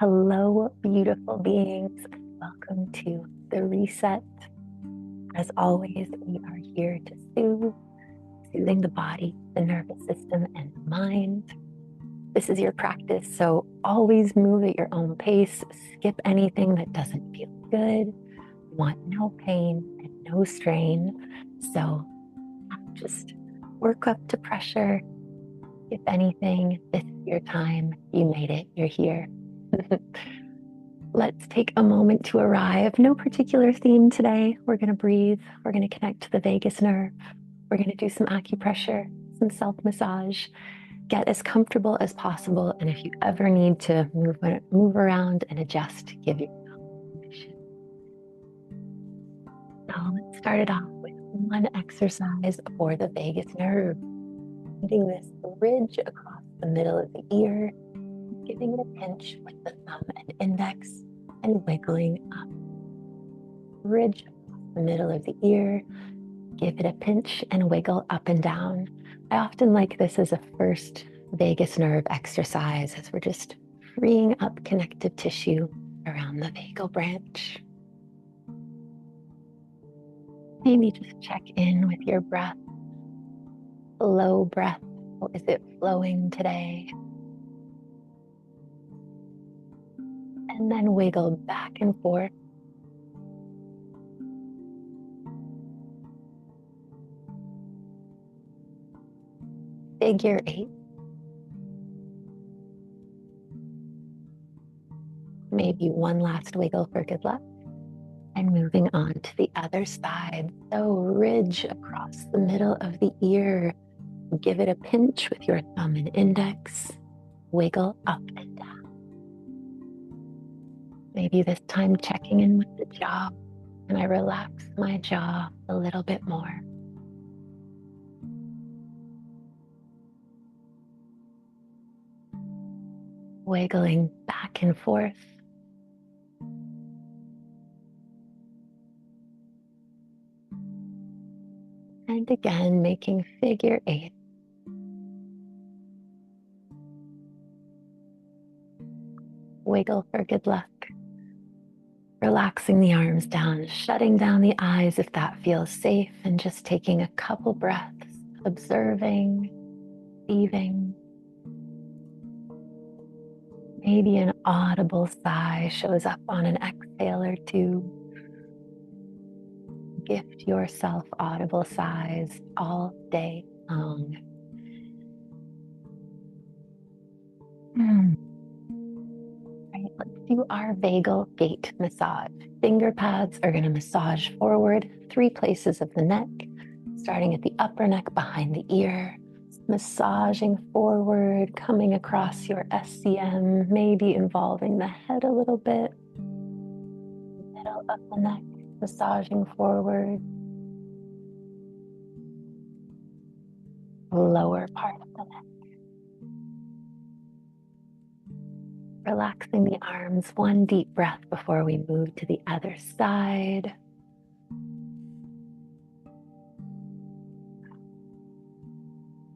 Hello, beautiful beings, and welcome to the reset. As always, we are here to soothe, soothing the body, the nervous system, and the mind. This is your practice, so always move at your own pace. Skip anything that doesn't feel good. You want no pain and no strain. So just work up to pressure. If anything, this is your time. You made it. You're here. Let's take a moment to arrive. No particular theme today. We're going to breathe. We're going to connect to the vagus nerve. We're going to do some acupressure, some self-massage. Get as comfortable as possible. And if you ever need to move around and adjust, give yourself permission. Now let's start it off with one exercise for the vagus nerve. Getting this ridge across the middle of the ear, giving it a pinch with the thumb and index, and wiggling up. Ridge across the middle of the ear, give it a pinch and wiggle up and down. I often like this as a first vagus nerve exercise as we're just freeing up connective tissue around the vagal branch. Maybe just check in with your breath. Slow breath. How is it flowing today? And then wiggle back and forth. Figure 8. Maybe one last wiggle for good luck. And moving on to the other side. So ridge across the middle of the ear. Give it a pinch with your thumb and index. Wiggle up and down. Maybe this time checking in with the jaw. And I relax my jaw a little bit more. Wiggling back and forth. And again, making figure 8. Wiggle for good luck. Relaxing the arms down, shutting down the eyes if that feels safe, and just taking a couple breaths, observing, receiving. Maybe an audible sigh shows up on an exhale or two. Gift yourself audible sighs all day long. Right, let's do our vagal gate massage. Finger pads are going to massage forward 3 places of the neck, starting at the upper neck behind the ear, massaging forward, coming across your SCM, maybe involving the head a little bit, middle of the neck, massaging forward, lower part of the neck. Relaxing the arms, one deep breath before we move to the other side.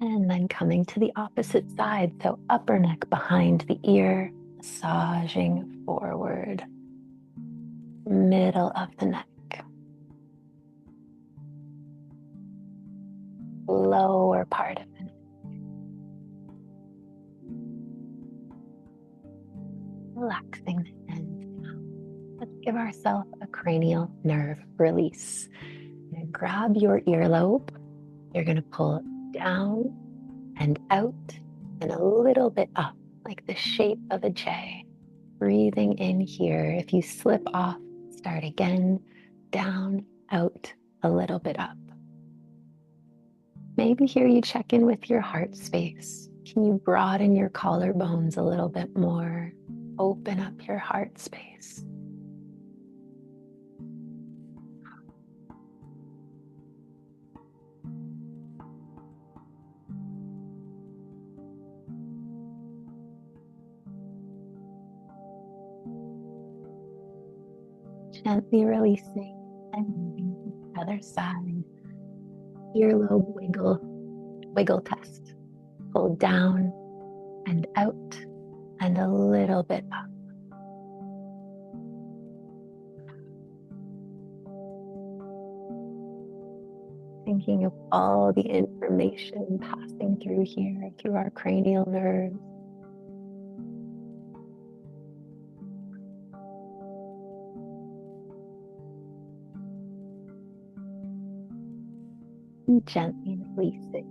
And then coming to the opposite side, so upper neck behind the ear, massaging forward, middle of the neck, lower part of the neck. Relaxing the ends down. Let's give ourselves a cranial nerve release. You're going to grab your earlobe. You're going to pull down and out and a little bit up, like the shape of a J. Breathing in here. If you slip off, start again. Down, out, a little bit up. Maybe here you check in with your heart space. Can you broaden your collarbones a little bit more? Open up your heart space. Gently releasing and moving to the other side. Earlobe wiggle test. Pull down and out and a little bit up. Thinking of all the information passing through here, through our cranial nerves. And gently releasing.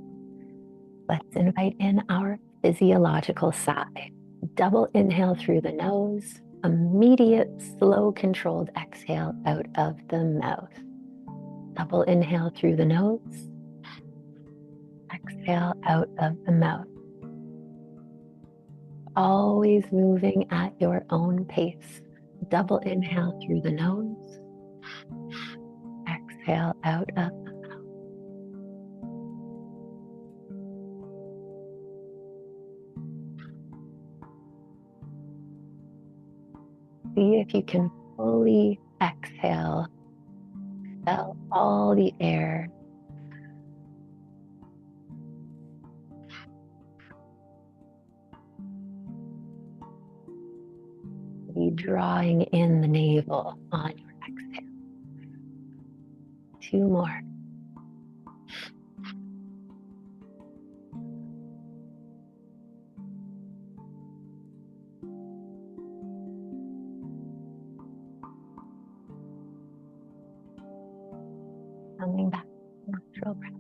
Let's invite in our physiological sigh. Double inhale through the nose, immediate, slow, controlled exhale out of the mouth. Double inhale through the nose, exhale out of the mouth. Always moving at your own pace. Double inhale through the nose, exhale out of the mouth. See if you can fully exhale, expel all the air. Be drawing in the navel on your exhale. 2 more. Coming back to natural breath.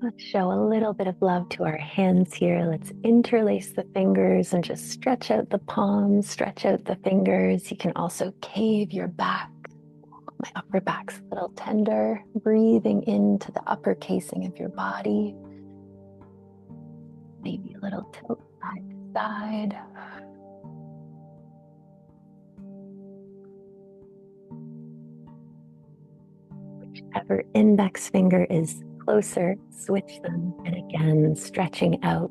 Let's show a little bit of love to our hands here. Let's interlace the fingers and just stretch out the palms, stretch out the fingers. You can also cave your back. My upper back's a little tender. Breathing into the upper casing of your body. Maybe a little tilt side to side. Whichever index finger is closer, switch them. And again, stretching out.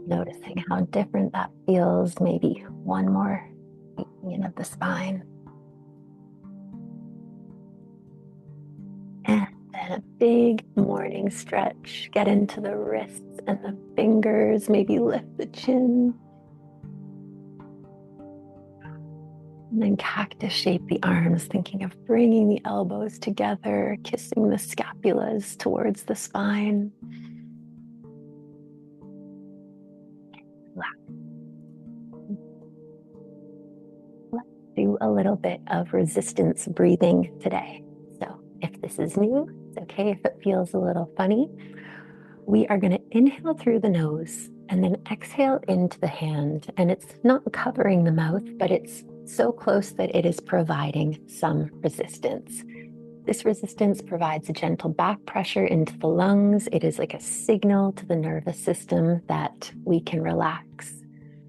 Noticing how different that feels. Maybe one more taking in of the spine. And then a big morning stretch. Get into the wrists and the fingers. Maybe lift the chin. And then cactus shape the arms, thinking of bringing the elbows together, kissing the scapulas towards the spine. Let's do a little bit of resistance breathing today. So if this is new, it's okay if it feels a little funny. We are going to inhale through the nose and then exhale into the hand. And it's not covering the mouth, but it's so close that it is providing some resistance. This resistance provides a gentle back pressure into the lungs. It is like a signal to the nervous system that we can relax.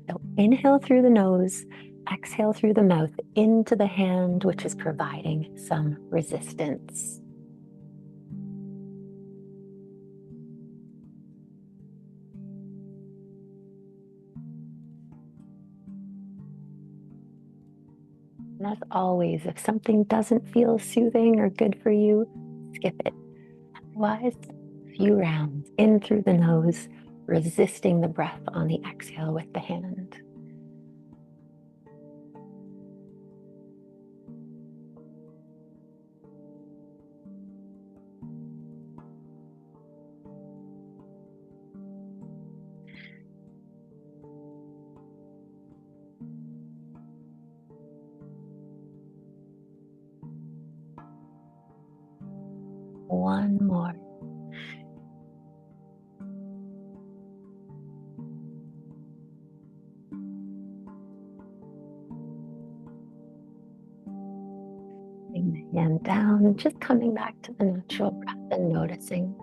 So inhale through the nose, exhale through the mouth into the hand, which is providing some resistance. And as always, if something doesn't feel soothing or good for you, skip it. Otherwise, a few rounds in through the nose, resisting the breath on the exhale with the hand. One more. Bring the hand down, just coming back to the natural breath and noticing.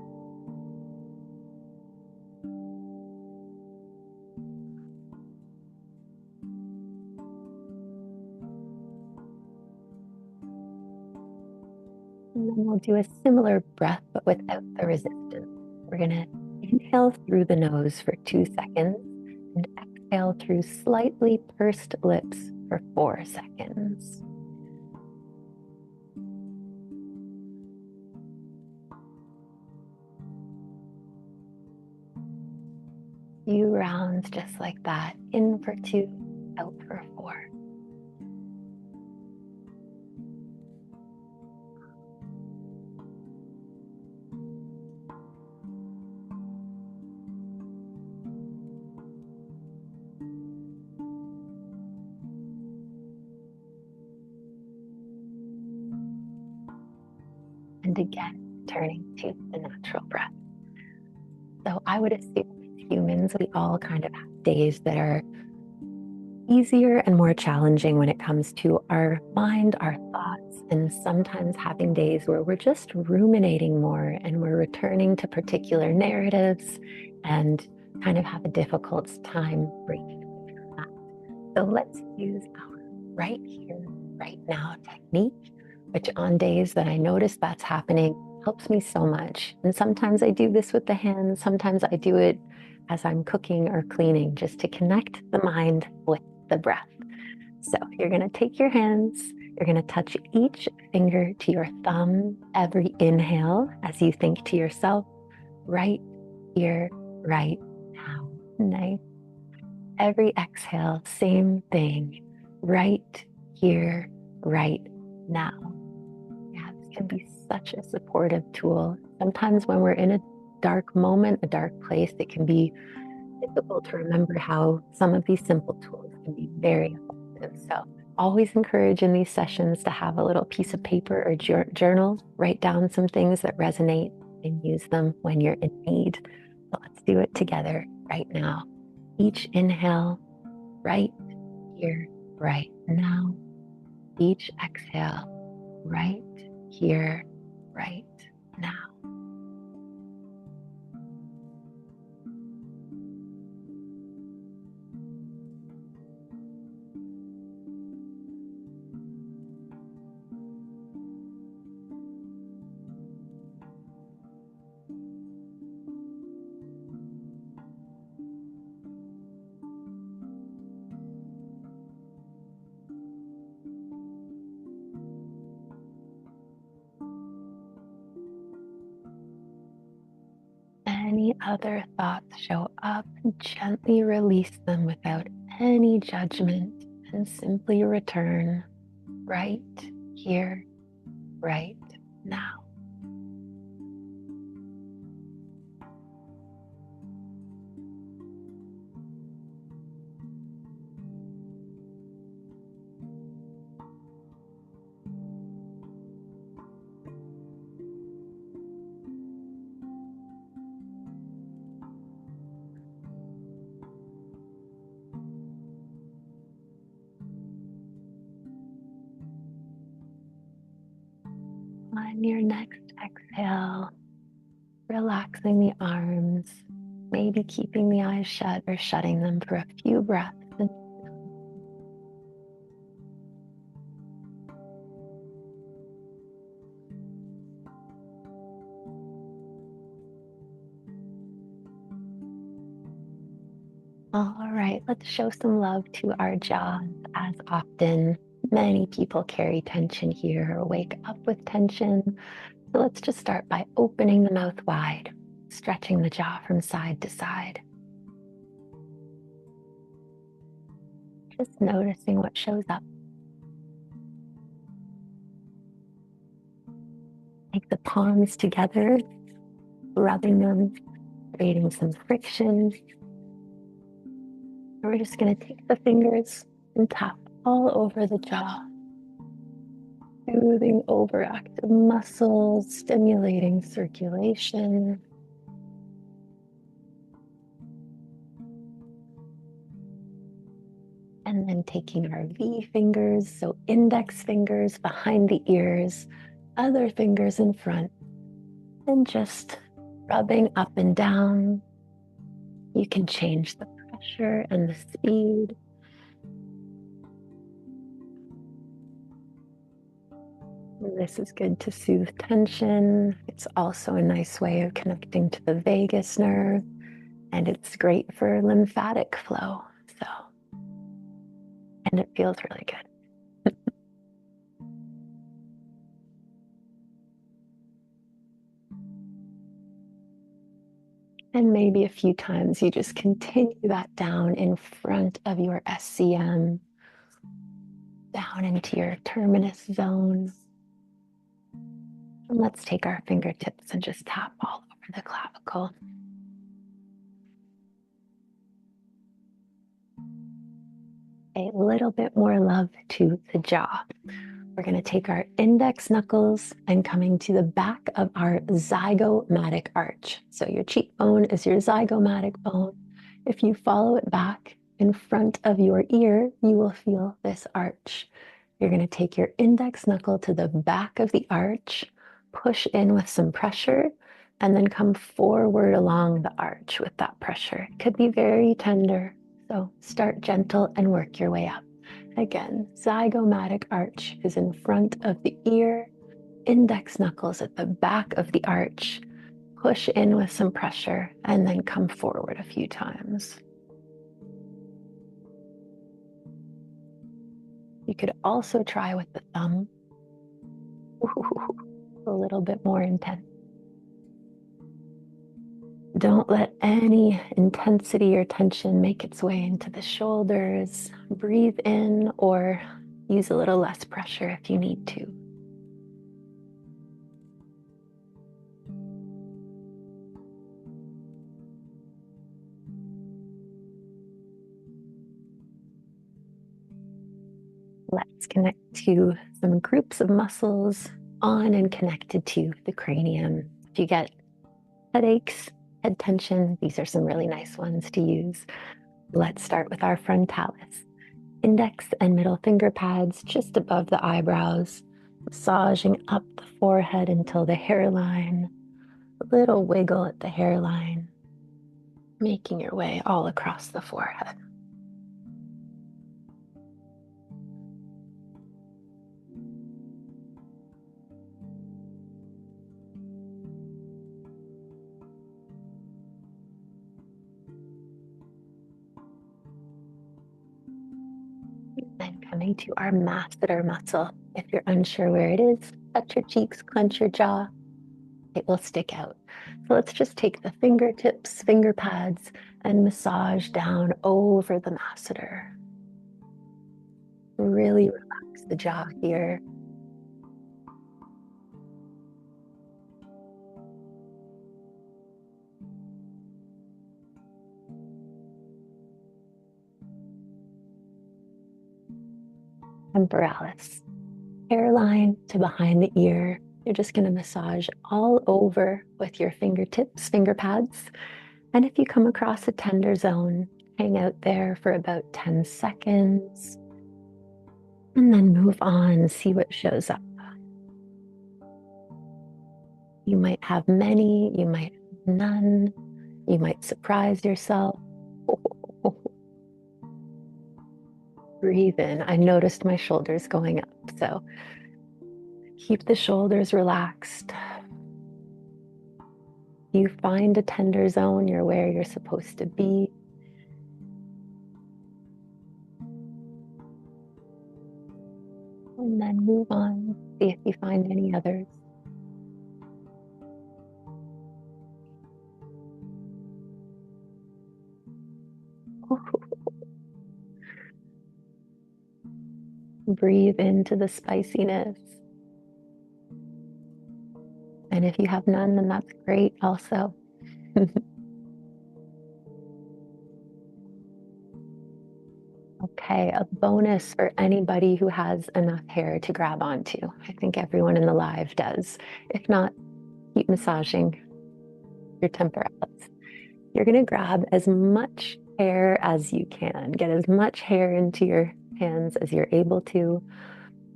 And then we'll do a similar breath, but without the resistance. We're going to inhale through the nose for 2 seconds and exhale through slightly pursed lips for 4 seconds. Few rounds just like that. In for 2, out for 4. and again, turning to the natural breath. So I would assume as humans, we all kind of have days that are easier and more challenging when it comes to our mind, our thoughts, and sometimes having days where we're just ruminating more and we're returning to particular narratives and kind of have a difficult time breaking away from that. So let's use our right here, right now technique, which on days that I notice that's happening helps me so much. And sometimes I do this with the hands, sometimes I do it as I'm cooking or cleaning, just to connect the mind with the breath. So you're going to take your hands, you're going to touch each finger to your thumb every inhale as you think to yourself, right here, right now. Nice. Every exhale, same thing, right here, right now. Yeah, this can be such a supportive tool. Sometimes when we're in a dark moment, a dark place, it can be difficult to remember how some of these simple tools can be very effective. So always encourage in these sessions to have a little piece of paper or journal, write down some things that resonate and use them when you're in need. So let's do it together right now. Each inhale, right here, right now. Each exhale, right here, right now. Any other thoughts show up, gently release them without any judgment and simply return right here, right now. On your next exhale, relaxing the arms, maybe keeping the eyes shut or shutting them for a few breaths. All right, let's show some love to our jaws. As often, many people carry tension here or wake up with tension. So let's just start by opening the mouth wide, stretching the jaw from side to side. Just noticing what shows up. Take the palms together, rubbing them, creating some friction. And we're just going to take the fingers and tap all over the jaw, soothing overactive muscles, stimulating circulation. And then taking our V fingers, so index fingers behind the ears, other fingers in front, and just rubbing up and down. You can change the pressure and the speed. This is good to soothe tension. It's also a nice way of connecting to the vagus nerve, and it's great for lymphatic flow. So, and it feels really good. And maybe a few times you just continue that down in front of your SCM, down into your terminus zone. And let's take our fingertips and just tap all over the clavicle. A little bit more love to the jaw. We're going to take our index knuckles and coming to the back of our zygomatic arch. So your cheekbone is your zygomatic bone. If you follow it back in front of your ear, you will feel this arch. You're going to take your index knuckle to the back of the arch, push in with some pressure, and then come forward along the arch with that pressure. It could be very tender, so start gentle and work your way up. Again, zygomatic arch is in front of the ear, index knuckles at the back of the arch. Push in with some pressure and then come forward a few times. You could also try with the thumb. Ooh, a little bit more intense. Don't let any intensity or tension make its way into the shoulders. Breathe in or use a little less pressure if you need to. Let's connect to some groups of muscles on and connected to the cranium. If you get headaches, head tension, these are some really nice ones to use. Let's start with our frontalis. Index and middle finger pads just above the eyebrows, massaging up the forehead until the hairline, a little wiggle at the hairline, making your way all across the forehead. Then coming to our masseter muscle. If you're unsure where it is, touch your cheeks, clench your jaw. It will stick out. So let's just take the fingertips, finger pads, and massage down over the masseter. Really relax the jaw here. Temporalis. Hairline to behind the ear. You're just going to massage all over with your fingertips, finger pads. And if you come across a tender zone, hang out there for about 10 seconds. And then move on, see what shows up. You might have many, you might have none, you might surprise yourself. Breathe in. I noticed my shoulders going up, so keep the shoulders relaxed. You find a tender zone, you're where you're supposed to be. And then move on, see if you find any others. Breathe into the spiciness. And if you have none, then that's great also. Okay, a bonus for anybody who has enough hair to grab onto. I think everyone in the live does. If not, keep massaging your temporalis. You're going to grab as much hair as you can. Get as much hair into your hands as you're able to.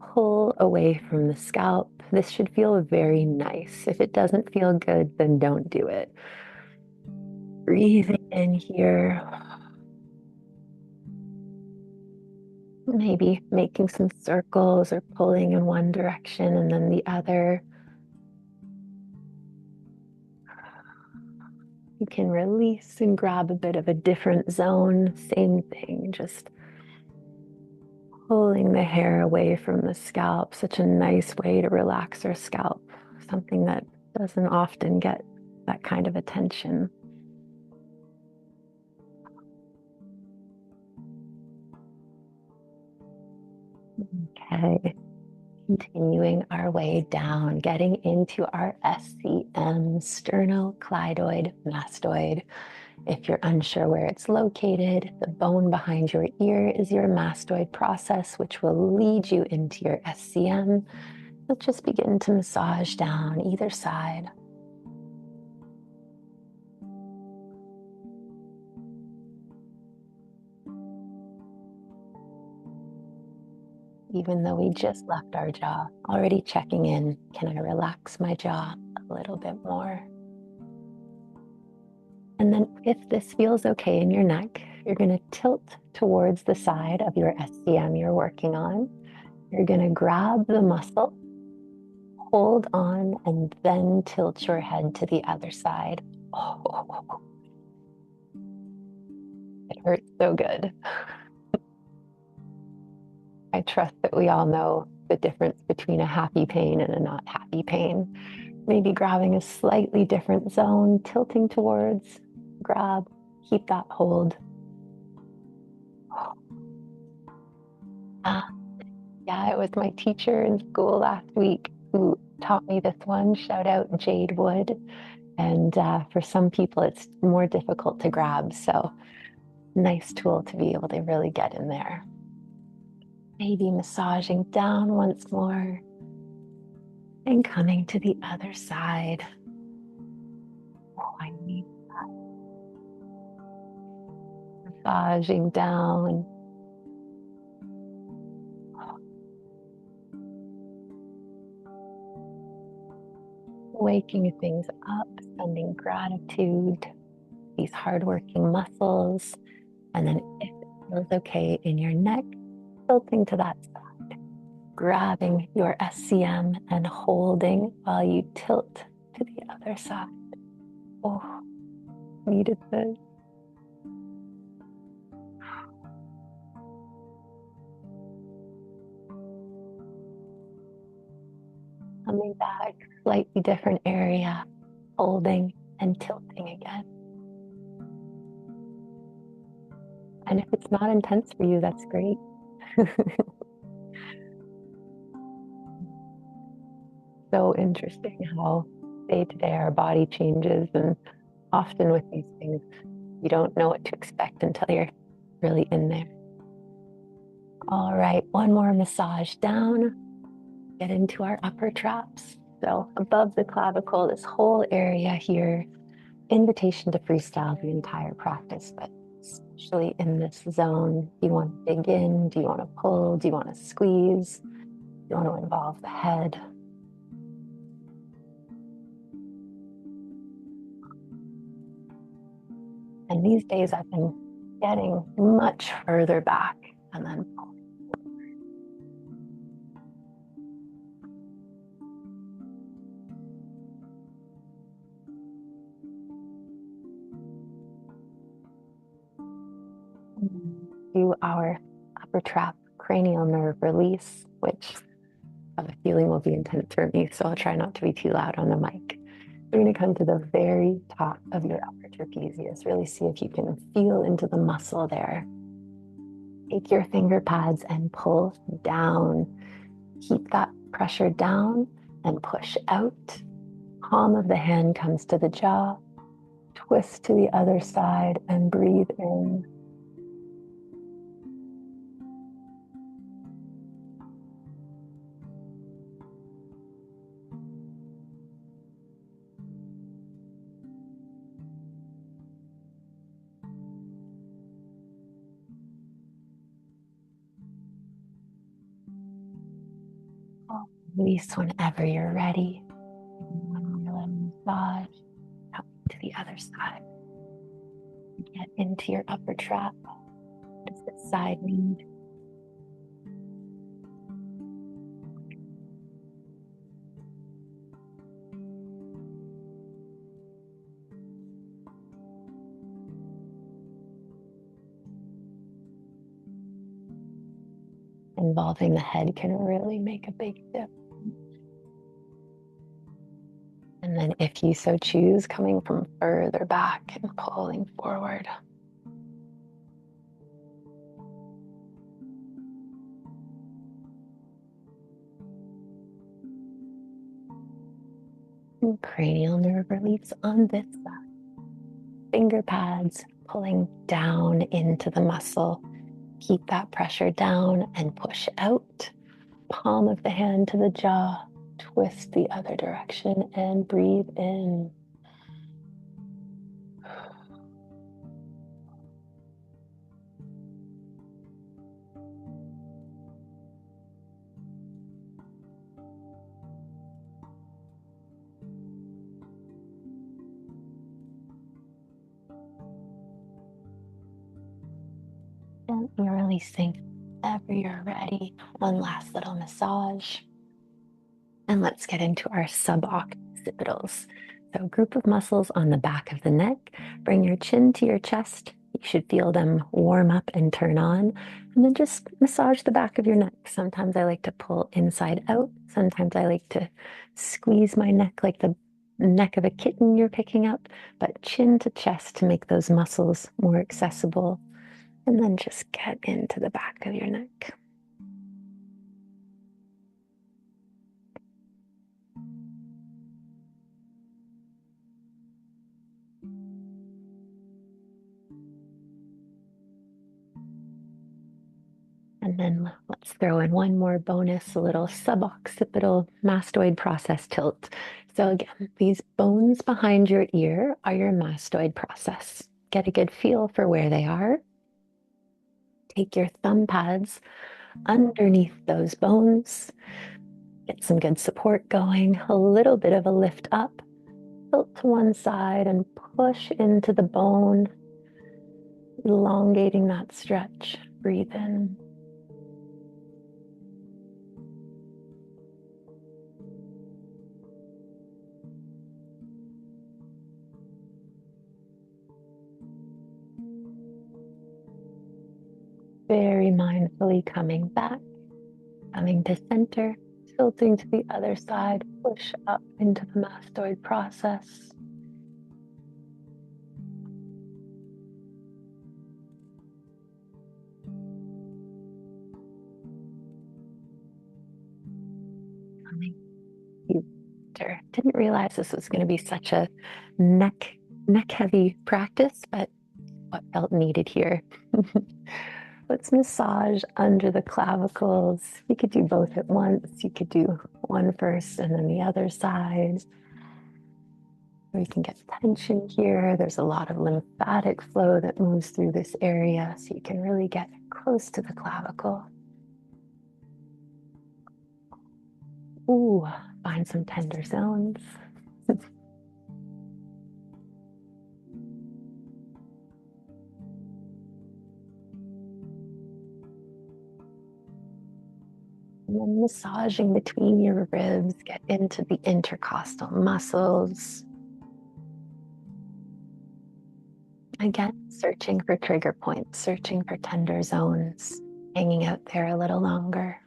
Pull away from the scalp. This should feel very nice. If it doesn't feel good, then don't do it. Breathing in here. Maybe making some circles or pulling in one direction and then the other. You can release and grab a bit of a different zone. Same thing, just pulling the hair away from the scalp. Such a nice way to relax our scalp. Something that doesn't often get that kind of attention. Okay, continuing our way down, getting into our SCM, sternocleidoid mastoid. If you're unsure where it's located, the bone behind your ear is your mastoid process, which will lead you into your SCM. So just begin to massage down either side. Even though we just left our jaw, already checking in, can I relax my jaw a little bit more? And then if this feels okay in your neck, you're going to tilt towards the side of your SCM you're working on. You're going to grab the muscle, hold on, and then tilt your head to the other side. Oh, it hurts so good. I trust that we all know the difference between a happy pain and a not happy pain. Maybe grabbing a slightly different zone, tilting towards, grab, keep that hold. Yeah, it was my teacher in school last week who taught me this one. Shout out Jade Wood. And for some people, it's more difficult to grab. So nice tool to be able to really get in there. Maybe massaging down once more and coming to the other side. Oh, I need that. Massaging down. Waking things up, sending gratitude, these hardworking muscles. And then if it feels okay in your neck, tilting to that side, grabbing your SCM and holding while you tilt to the other side. Oh, needed this. Coming back, slightly different area, holding and tilting again. And if it's not intense for you, that's great. So interesting how day to day our body changes, and often with these things, you don't know what to expect until you're really in there. All right, one more massage down. Get into our upper traps. So above the clavicle, this whole area here, invitation to freestyle the entire practice, but especially in this zone, do you want to dig in? Do you want to pull? Do you want to squeeze? Do you want to involve the head? And these days I've been getting much further back and then pulling. Do our upper trap cranial nerve release, which I have a feeling will be intense for me, so I'll try not to be too loud on the mic. You're going to come to the very top of your upper trapezius. Really see if you can feel into the muscle there. Take your finger pads and pull down. Keep that pressure down and push out. Palm of the hand comes to the jaw. Twist to the other side and breathe in. Release whenever you're ready. Massage out to the other side. Get into your upper trap. What does this side need? Involving the head can really make a big difference. And then if you so choose, coming from further back and pulling forward. And cranial nerve release on this side. finger pads pulling down into the muscle. Keep that pressure down and push out. Palm of the hand to the jaw. Twist the other direction and breathe in. Gently releasing whenever you're ready. One last little massage. And let's get into our suboccipitals. So, a group of muscles on the back of the neck. Bring your chin to your chest. You should feel them warm up and turn on. And then just massage the back of your neck. Sometimes I like to pull inside out. Sometimes I like to squeeze my neck like the neck of a kitten you're picking up, but chin to chest to make those muscles more accessible. And then just get into the back of your neck. And then let's throw in one more bonus, a little suboccipital mastoid process tilt. So again, these bones behind your ear are your mastoid process. Get a good feel for where they are. Take your thumb pads underneath those bones. Get some good support going, a little bit of a lift up. Tilt to one side and push into the bone, elongating that stretch. Breathe in. Very mindfully coming back, coming to center, tilting to the other side, push up into the mastoid process. Coming center. Didn't realize this was going to be such a neck heavy practice, but what felt needed here. Let's massage under the clavicles. You could do both at once. You could do one first and then the other side. We can get tension here. There's a lot of lymphatic flow that moves through this area, so you can really get close to the clavicle. Ooh, find some tender zones. And then massaging between your ribs, get into the intercostal muscles. Again, searching for trigger points, searching for tender zones, hanging out there a little longer.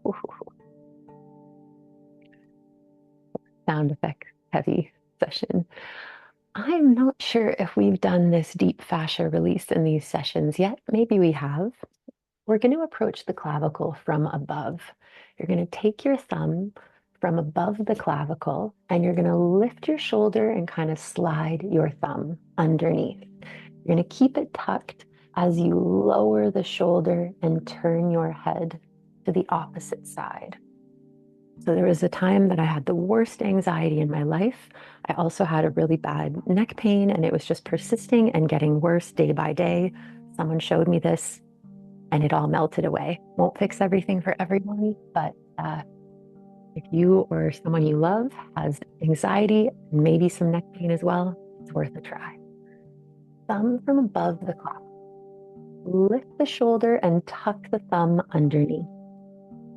Ooh, sound effect heavy session. I'm not sure if we've done this deep fascia release in these sessions yet. Maybe we have. We're going to approach the clavicle from above. You're going to take your thumb from above the clavicle and you're going to lift your shoulder and kind of slide your thumb underneath. You're going to keep it tucked as you lower the shoulder and turn your head to the opposite side. So there was a time that I had the worst anxiety in my life. I also had a really bad neck pain and it was just persisting and getting worse day by day. Someone showed me this and it all melted away. Won't fix everything for everyone, but if you or someone you love has anxiety and maybe some neck pain as well, it's worth a try. Thumb from above the clavicle. Lift the shoulder and tuck the thumb underneath.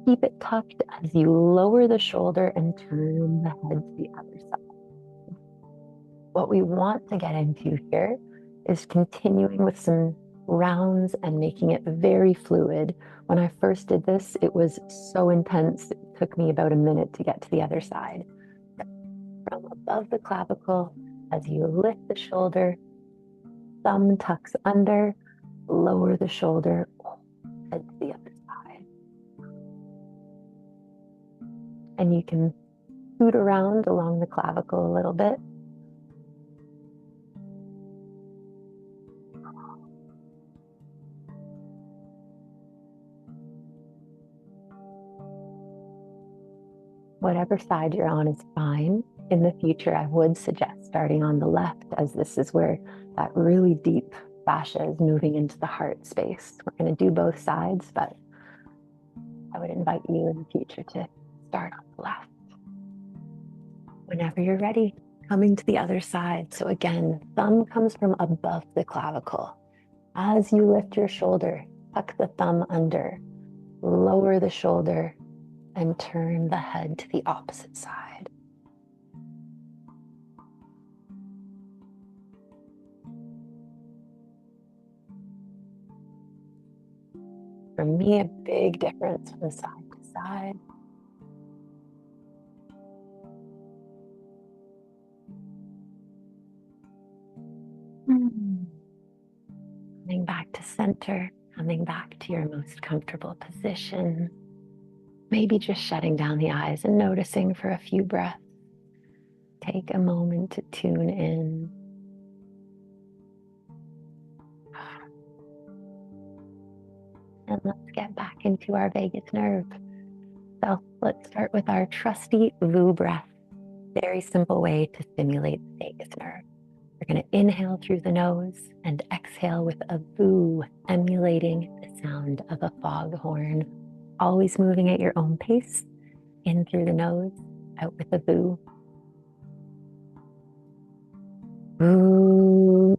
Keep it tucked as you lower the shoulder and turn the head to the other side. What we want to get into here is continuing with some rounds and making it very fluid. When I first did this, it was so intense. It took me about a minute to get to the other side. From above the clavicle, as you lift the shoulder, thumb tucks under, lower the shoulder, head to the other side. And you can scoot around along the clavicle a little bit. Whatever side you're on is fine. In the future, I would suggest starting on the left, as this is where that really deep fascia is moving into the heart space. We're going to do both sides, but I would invite you in the future to start on the left. Whenever you're ready, coming to the other side. So again, thumb comes from above the clavicle. As you lift your shoulder, tuck the thumb under, lower the shoulder, and turn the head to the opposite side. For me, a big difference from side to side. Coming back to center, coming back to your most comfortable position. Maybe just shutting down the eyes and noticing for a few breaths. Take a moment to tune in. And let's get back into our vagus nerve. So let's start with our trusty VU breath. Very simple way to stimulate the vagus nerve. We're going to inhale through the nose and exhale with a VU, emulating the sound of a foghorn. Always moving at your own pace. In through the nose, out with a VU. VU.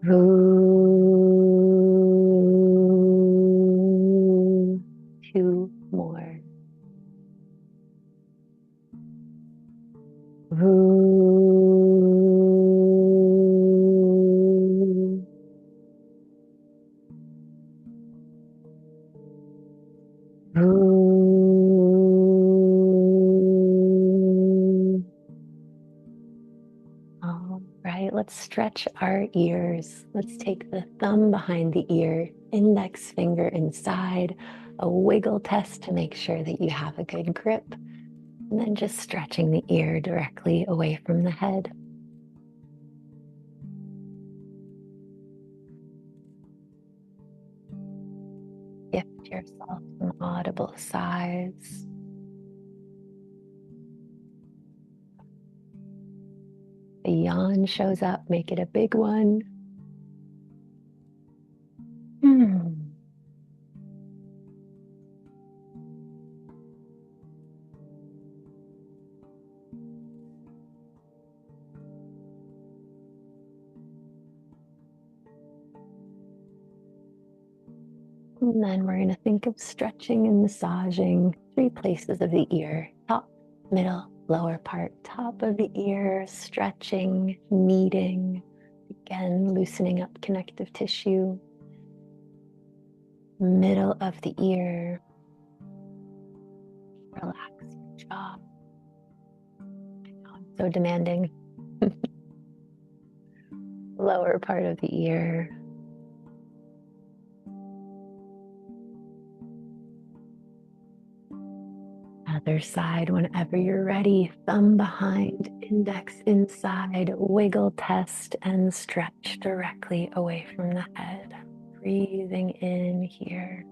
VU. Two more. VU. VU. All right, let's stretch our ears. Let's take the thumb behind the ear, index finger inside, a wiggle test to make sure that you have a good grip, and then just stretching the ear directly away from the head. Gift yourself some audible sighs. A yawn shows up, make it a big one. And then we're going to think of stretching and massaging 3 places of the ear: top, middle, lower part. Top of the ear, stretching, kneading, again, loosening up connective tissue. Middle of the ear, relax your jaw. I'm so demanding. Lower part of the ear. Other side whenever you're ready. Thumb behind, index inside, wiggle test and stretch directly away from the head. Breathing in here.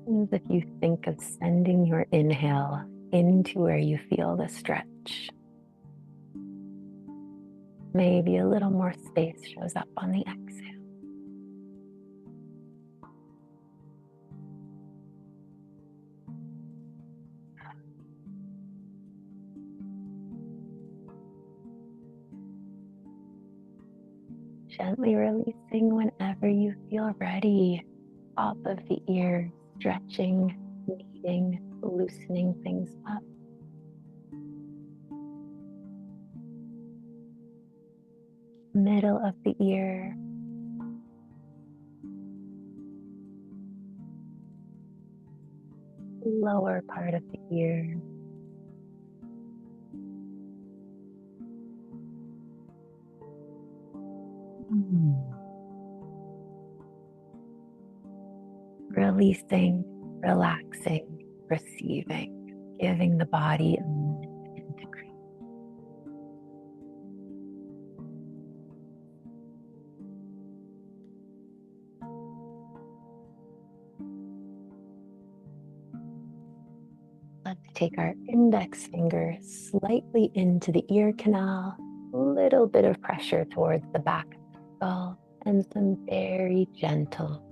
And if you think of sending your inhale into where you feel the stretch, maybe a little more space shows up on the exhale. Gently releasing whenever you feel ready. top of the ear, stretching, kneading, loosening things up. Middle of the ear. Lower part of the ear. Releasing, relaxing, receiving, giving the body a moment to integrate. Let's take our index finger slightly into the ear canal, a little bit of pressure towards the back of the skull, and some very gentle,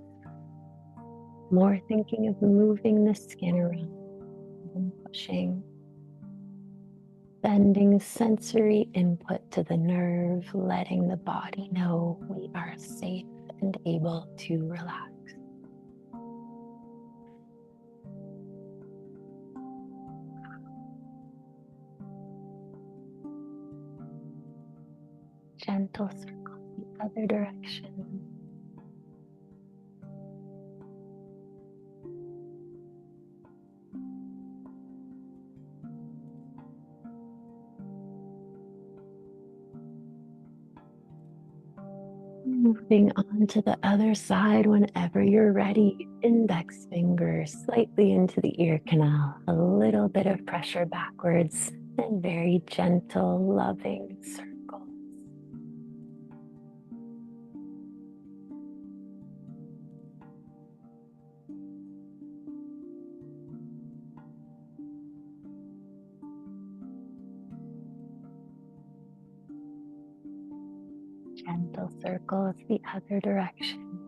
more thinking of moving the skin around and pushing, sending sensory input to the nerve, letting the body know we are safe and able to relax. Gentle circle the other direction. Moving on to the other side whenever you're ready. Index finger slightly into the ear canal, a little bit of pressure backwards, and very gentle, loving circles. Gentle circles the other direction.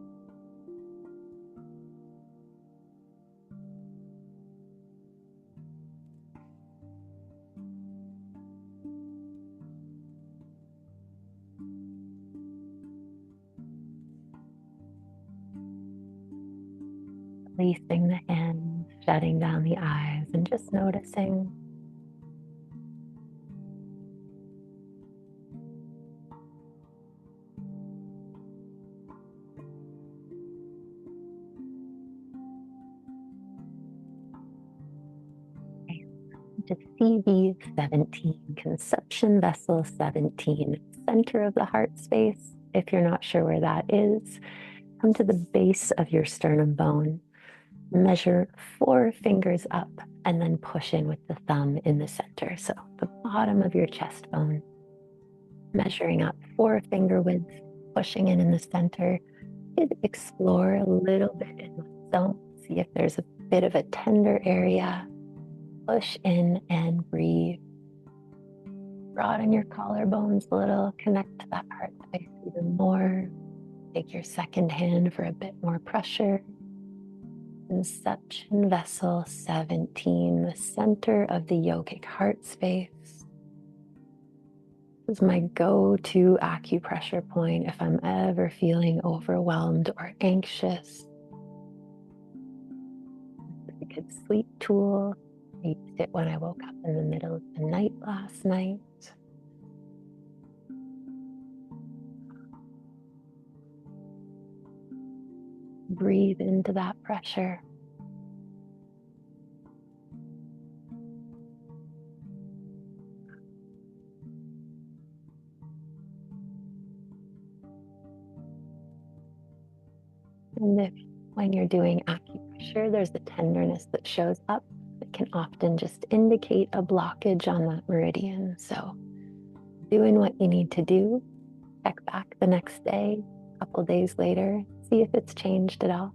Releasing the hands, shutting down the eyes, and just noticing. To CV17, conception vessel 17, center of the heart space. If you're not sure where that is, come to the base of your sternum bone, measure 4 fingers up, and then push in with the thumb in the center. So the bottom of your chest bone, measuring up 4 finger widths, pushing in the center. You could explore a little bit in the zone, see if there's a bit of a tender area. Push in and breathe. Broaden your collarbones a little, connect to that heart space even more. Take your second hand for a bit more pressure. Inception vessel 17, the center of the yogic heart space. This is my go-to acupressure point if I'm ever feeling overwhelmed or anxious. It's a good sleep tool. I used it when I woke up in the middle of the night last night. Breathe into that pressure. And if when you're doing acupressure, there's a tenderness that shows up, it can often just indicate a blockage on that meridian. So doing what you need to do, check back the next day, a couple days later, see if it's changed at all.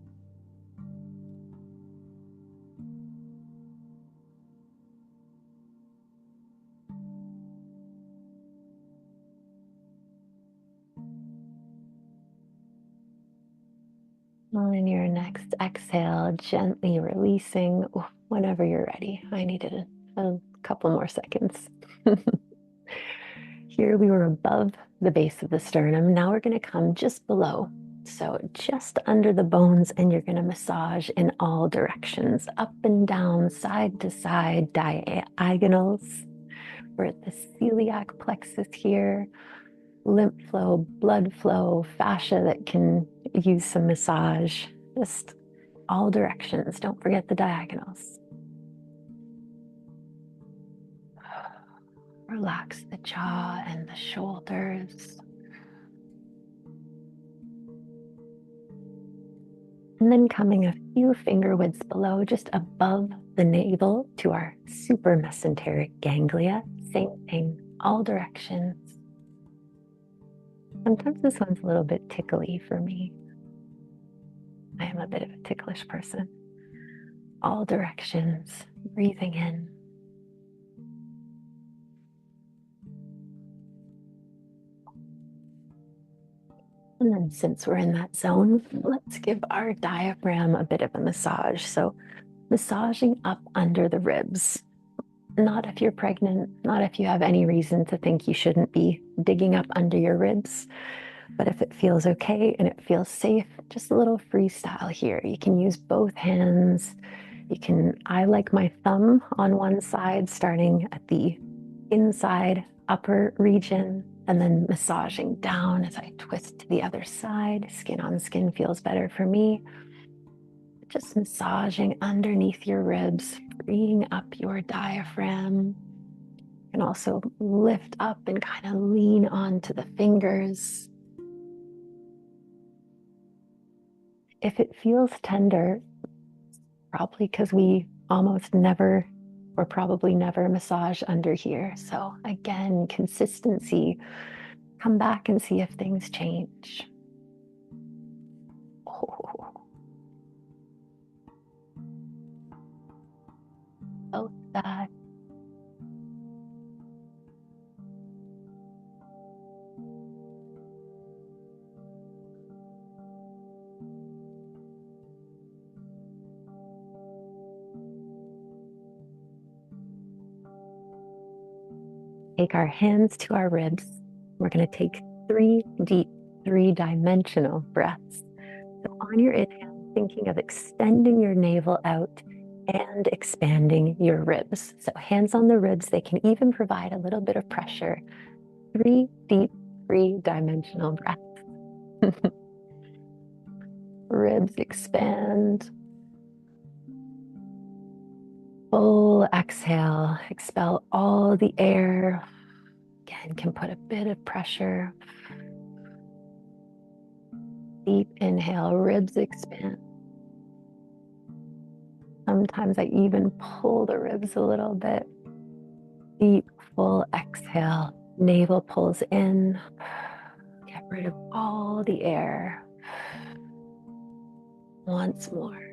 On your next exhale, gently releasing whenever you're ready. I needed a couple more seconds. Here we were above the base of the sternum. Now we're going to come just below. So just under the bones, and you're going to massage in all directions, up and down, side to side, diagonals. We're at the celiac plexus here, lymph flow, blood flow, fascia that can use some massage, just all directions. Don't forget the diagonals. Relax the jaw and the shoulders. And then coming a few finger widths below, just above the navel to our supramesenteric ganglia. Same thing, all directions. Sometimes this one's a little bit tickly for me. I am a bit of a ticklish person. All directions, breathing in. And then since we're in that zone, let's give our diaphragm a bit of a massage. So massaging up under the ribs. Not if you're pregnant, not if you have any reason to think you shouldn't be digging up under your ribs. But if it feels okay and it feels safe, just a little freestyle here. You can use both hands. I like my thumb on one side, starting at the inside upper region, and then massaging down as I twist to the other side. Skin on skin feels better for me. Just massaging underneath your ribs, freeing up your diaphragm. You can also lift up and kind of lean onto the fingers. If it feels tender, probably because we almost never or probably never massage under here. So again, consistency. Come back and see if things change. Oh, felt that. Take our hands to our ribs. We're going to take 3 deep, 3-dimensional breaths. So on your inhale, thinking of extending your navel out and expanding your ribs. So hands on the ribs, they can even provide a little bit of pressure. 3 deep, 3-dimensional breaths. Ribs expand. Full exhale, expel all the air. Again, can put a bit of pressure. Deep inhale, ribs expand. Sometimes I even pull the ribs a little bit. Deep, full exhale, navel pulls in. Get rid of all the air. Once more.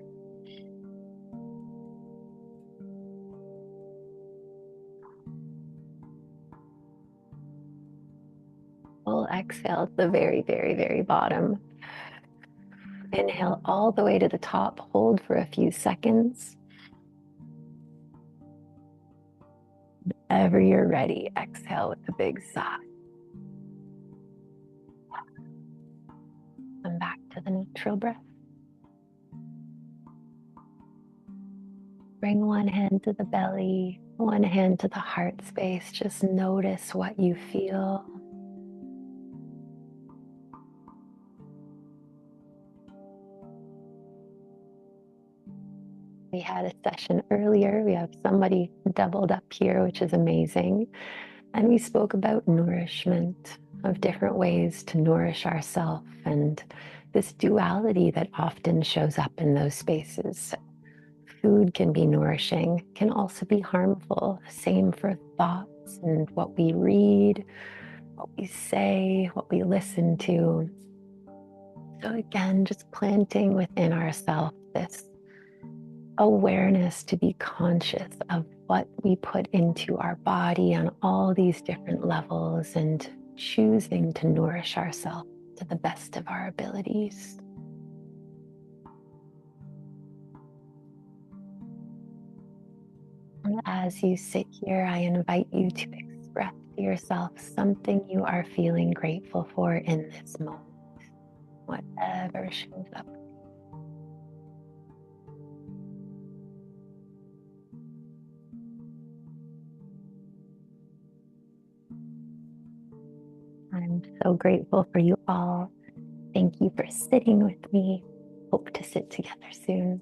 Full exhale at the very, very, very bottom. Inhale all the way to the top. Hold for a few seconds. Whenever you're ready, exhale with a big sigh. Come back to the neutral breath. Bring one hand to the belly, one hand to the heart space. Just notice what you feel. We had a session earlier. We have somebody doubled up here, which is amazing. And we spoke about nourishment, of different ways to nourish ourselves, and this duality that often shows up in those spaces. Food can be nourishing, can also be harmful. Same for thoughts and what we read, what we say, what we listen to. So again, just planting within ourselves this awareness to be conscious of what we put into our body on all these different levels, and choosing to nourish ourselves to the best of our abilities. And as you sit here, I invite you to express to yourself something you are feeling grateful for in this moment. whatever shows up. I'm so grateful for you all. Thank you for sitting with me. Hope to sit together soon.